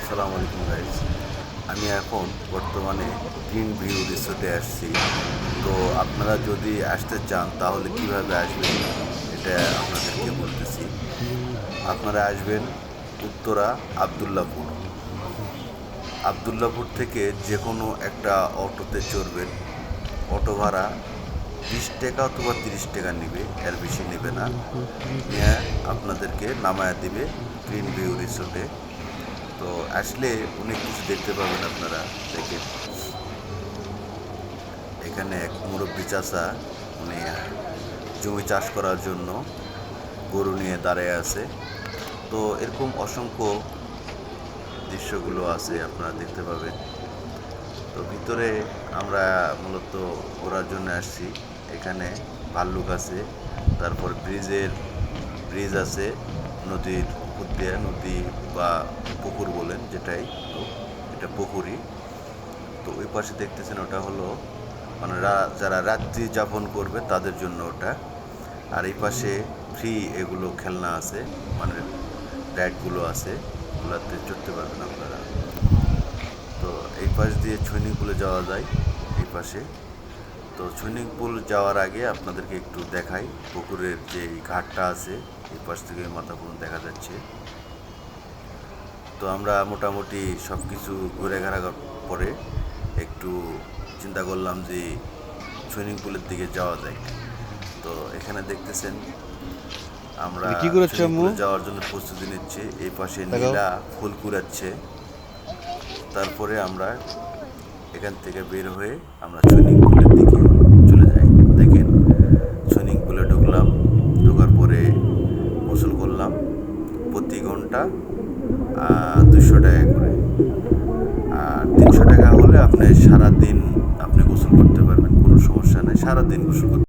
আসসালামু আলাইকুম গাইজ। আমি এখন বর্তমানে গ্রিন ভিউ রিসোর্টে আসছি। তো আপনারা যদি আসতে চান তাহলে কিভাবে আসবেন এটা আপনাদেরকে বলতেছি। আপনারা আসবেন উত্তরা আবদুল্লাপুর। আবদুল্লাপুর থেকে যে কোনো একটা অটোতে চড়বেন। অটো ভাড়া 20 টাকা অথবা 30 টাকা নেবে, এর বেশি নেবে না। নিয়ে আপনাদেরকে নামায়া দিবে গ্রিন ভিউ রিসোর্টে। তো আসলে অনেক কিছু দেখতে পাবেন আপনারা। দেখেন, এখানে এক মুরব্বী চাচা, উনি জমি চাষ করার জন্য গরু নিয়ে দাঁড়িয়ে আছে। তো এরকম অসংখ্য দৃশ্যগুলো আছে, আপনারা দেখতে পাবেন। তো ভিতরে আমরা মূলত ঘোরার জন্য আসছি। এখানে ভাল্লুক আছে, তারপর ব্রিজ আছে নদীর উপর দিয়ে, নদী বা পুকুর বলেন যেটাই হোক, এটা পুকুরই। তো ওই পাশে দেখতেছেন ওটা হলো মানে যারা রাত্রি যাপন করবে তাদের জন্য ওটা। আর এই পাশে ফ্রি এগুলো খেলনা আছে, মানে রাইডগুলো আছে, ওগুলোতে চড়তে পারবেন আপনারা। তো এই পাশ দিয়ে সুইমিং পুলে যাওয়া যায় এই পাশে। তো সুইমিং পুল যাওয়ার আগে আপনাদেরকে একটু দেখাই পুকুরের যে ঘাটটা আছে, এই পাশ থেকে মাথা পর্যন্ত দেখা যাচ্ছে। তো আমরা মোটামুটি সব কিছু ঘুরে ঘাড়ার পরে একটু চিন্তা করলাম যে সুইমিং পুলের দিকে যাওয়া যায়। তো এখানে দেখতেছেন আমরা সুইমিং পুলে যাওয়ার জন্য প্রস্তুতি নিচ্ছি। এই পাশে নীলা ফুল কুড়াচ্ছে। তারপরে আমরা এখান থেকে বের হয়ে আমরা সুইমিং পুলের দিকে চলে যাই। দেখেন, সুইমিং পুলে ঢোকার পরে গোসল করলাম। প্রতি ঘন্টা 200 টাকা করে, আর 300 টাকা হলে আপনি সারাদিন আপনি গোসল করতে পারবেন, কোনো সমস্যা নেই, সারাদিন গোসল করতে